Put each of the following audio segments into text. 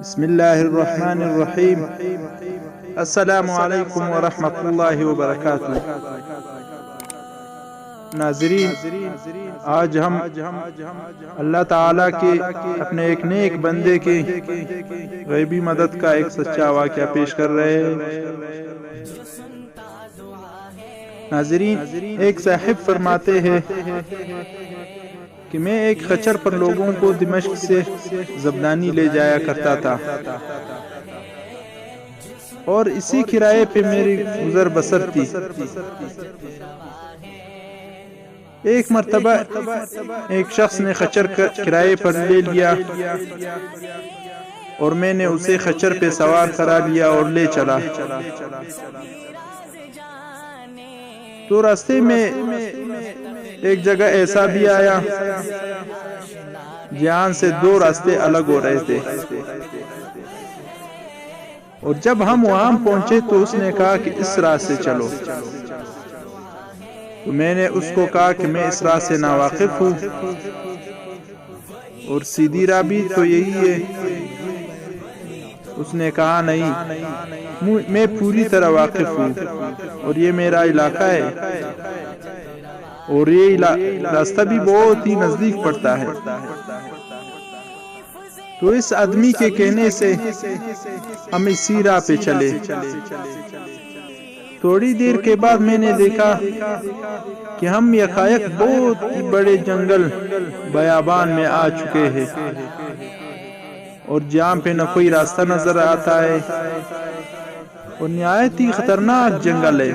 بسم اللہ الرحمن الرحیم۔ السلام علیکم ورحمۃ اللہ وبرکاتہ۔ ناظرین، آج ہم اللہ تعالیٰ کے اپنے ایک نیک بندے کی غیبی مدد کا ایک سچا واقعہ پیش کر رہے ہیں۔ ناظرین، ایک صاحب فرماتے ہیں کہ میں ایک خچر پر لوگوں کو دمشق سے زبدانی لے جایا کرتا تھا اور اسی کرائے پہ میری گزر بسر تھی۔ ایک مرتبہ ایک شخص نے خچر کرائے پر لے لیا اور میں نے اسے خچر پہ سوار کرا لیا اور لے چلا۔ تو راستے میں ایک جگہ ایسا بھی آیا جہاں سے دو راستے الگ ہو رہے تھے، اور جب ہم وہاں پہنچے تو اس نے کہا کہ اس راہ سے چلو۔ تو میں نے اس کو کہا کہ میں اس راہ سے ناواقف ہوں اور سیدھی راہ بھی تو یہی ہے۔ اس نے کہا نہیں، میں پوری طرح واقف ہوں اور یہ میرا علاقہ ہے اور یہ راستہ بھی بہت ہی نزدیک پڑتا ہے۔ تو اس آدمی کے کہنے سے ہم اسی راہ پہ چلے۔ تھوڑی دیر کے بعد میں نے دیکھا کہ ہم یکایک بہت ہی بڑے جنگل بیابان میں آ چکے ہیں، اور جہاں پہ نہ کوئی راستہ نظر آتا ہے اور نہایت ہی خطرناک جنگل ہے،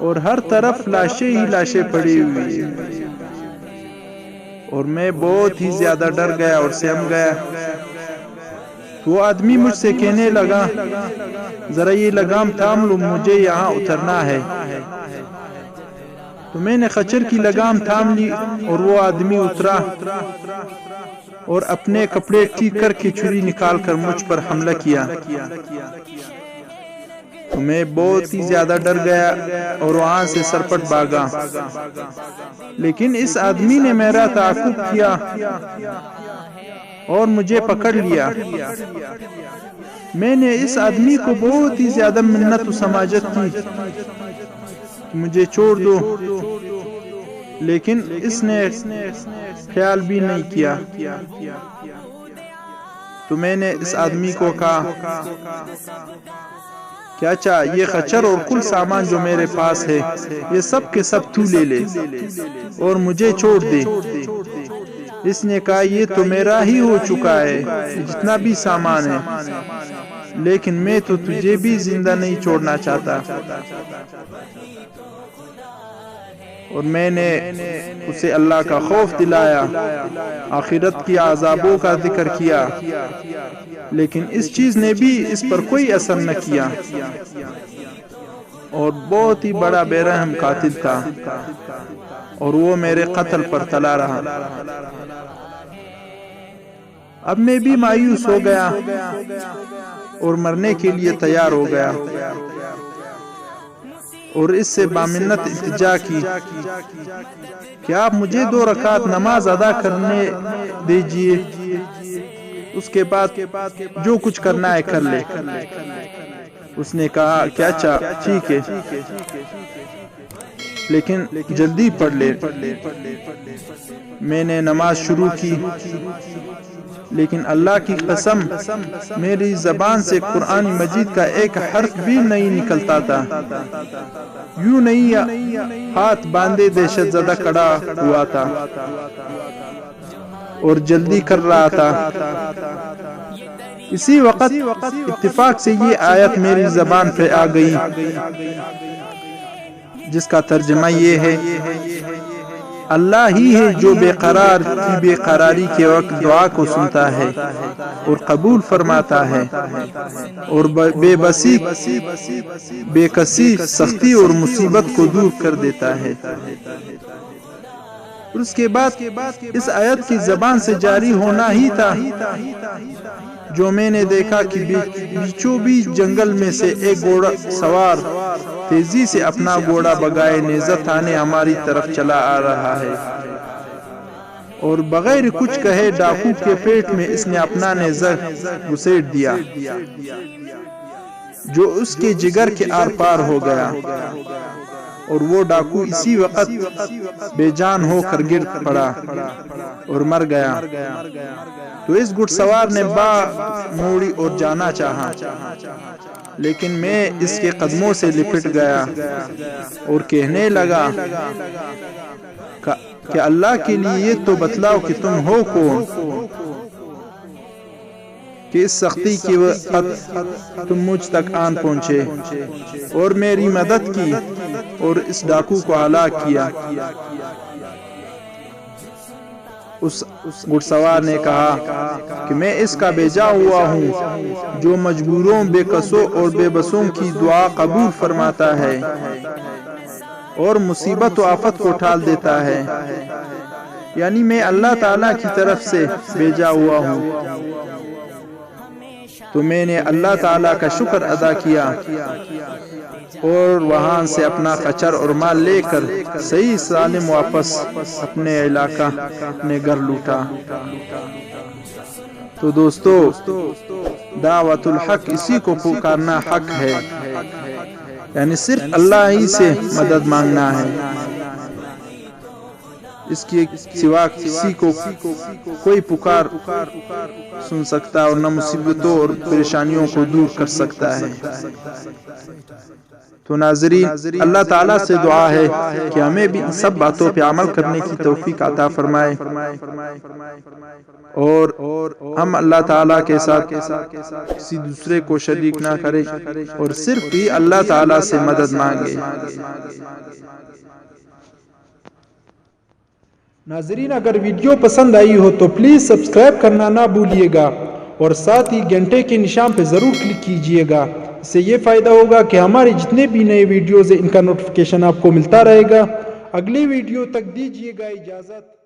اور ہر طرف لاشیں ہی لاشیں پڑی ہوئی ہیں، اور میں بہت ہی زیادہ ڈر گیا اور سہم گیا۔ تو وہ آدمی مجھ سے کہنے لگا، ذرا یہ لگام تھام لو، مجھے یہاں اترنا ہے۔ تو میں نے خچر کی لگام تھام لی اور وہ آدمی اترا اور اپنے کپڑے ٹھیک کر کے چھری نکال کر مجھ پر حملہ کیا۔ تو میں بہت ہی زیادہ ڈر گیا اور وہاں سے سرپٹ بھاگا، لیکن اس آدمی نے میرا تعاقب کیا اور مجھے پکڑ لیا۔ میں نے اس آدمی کو بہت ہی زیادہ منت و سماجت کی کہ مجھے چھوڑ دو، لیکن اس نے خیال بھی نہیں کیا۔ تو میں نے اس آدمی کو کہا کیا چاہ یہ خچر اور کل سامان جو میرے پاس ہے یہ سب کے سب تو لے لے اور مجھے چھوڑ دے۔ اس نے کہا یہ تو میرا ہی ہو چکا ہے جتنا بھی سامان ہے، لیکن میں تو تجھے بھی زندہ نہیں چھوڑنا چاہتا۔ اور میں نے اسے اللہ کا خوف دلایا، آخرت کی عذابوں کا ذکر کیا، لیکن اس چیز نے بھی اس پر کوئی اثر نہ کیا، اور بہت ہی بڑا بے رحم قاتل تھا اور وہ میرے قتل پر تلا رہا۔ اب میں بھی مایوس ہو گیا اور مرنے کے لیے تیار ہو گیا، اور اس سے بامنت التجا کی کہ آپ مجھے 2 رکعت نماز ادا کرنے دیجئے، اس کے بعد جو کچھ کرنا ہے کر لے۔ اس نے کہا کیا چاہ ٹھیک ہے، لیکن جلدی پڑھ لے۔ میں نے نماز شروع کی، لیکن اللہ کی قسم میری زبان سے قرآن مجید کا ایک حرف بھی نہیں نکلتا تھا۔ یوں نہیں ہاتھ باندھے دہشت زدہ کھڑا ہوا تھا اور جلدی کر رہا تھا۔ اسی وقت اتفاق سے یہ آیت میری زبان پہ آ گئی، جس کا ترجمہ یہ ہے، اللہ ہی ہے جو بے قرار کی بے قراری کے وقت دعا کو سنتا ہے اور قبول فرماتا ہے، اور بے کسی سختی اور مصیبت کو دور کر دیتا ہے۔ اور اس کے بعد اس آیت کی زبان سے جاری ہونا ہی تھا جو میں نے دیکھا کہ بیچوں بیچ جنگل میں سے ایک گھوڑا سوار تیزی سے اپنا گھوڑا بگائے نیزہ تھانے ہماری طرف چلا آ رہا ہے۔ اور بغیر کچھ کہے ڈاکو کے پیٹ میں اس نے اپنا نیزہ گھسیٹ دیا جو اس کے جگر کے آر پار ہو گیا، اور وہ ڈاکو اسی وقت بے جان ہو کر گر پڑا اور مر گیا۔ تو اس گھڑ سوار نے باہ موڑی اور جانا چاہا، لیکن میں اس کے قدموں سے لپٹ گیا اور کہنے لگا کہ اللہ کے لیے یہ تو بتلاؤ کہ تم ہو کون، کہ اس سختی کی وقت تم مجھ تک آن پہنچے اور میری مدد کی اور اس ڈاکو کو ہلاک کیا۔ اس گھڑ سوار نے کہا کہ میں اس کا بیجا ہوا ہوں جو مجبوروں، بے کسوں اور بے بسوں کی دعا قبول فرماتا ہے اور مصیبت و آفت کو ٹال دیتا ہے، یعنی میں اللہ تعالیٰ کی طرف سے بیجا ہوا ہوں۔ تو میں نے اللہ تعالیٰ کا شکر ادا کیا اور وہاں سے اپنا خچر اور مال لے کر صحیح سالم واپس اپنے علاقہ اپنے گھر لوٹا۔ تو دوستو، دعوت الحق اسی کو پکارنا حق ہے، یعنی صرف اللہ ہی سے مدد مانگنا ہے، اس کے سوا کسی کو کوئی پکار سن سکتا اور نہ مصیبتوں اور پریشانیوں کو دور کر سکتا ہے۔ تو ناظرین، اللہ تعالیٰ سے دعا ہے کہ ہمیں بھی ان سب باتوں پہ عمل کرنے کی توفیق عطا فرمائے، اور ہم اللہ تعالیٰ کے ساتھ کسی دوسرے کو شریک نہ کریں اور صرف ہی اللہ تعالیٰ سے مدد مانگے۔ ناظرین، اگر ویڈیو پسند آئی ہو تو پلیز سبسکرائب کرنا نہ بھولیے گا اور ساتھ ہی گھنٹے کے نشان پہ ضرور کلک کیجئے گا۔ اس سے یہ فائدہ ہوگا کہ ہمارے جتنے بھی نئے ویڈیوز ہیں ان کا نوٹیفیکیشن آپ کو ملتا رہے گا۔ اگلی ویڈیو تک دیجئے گا اجازت۔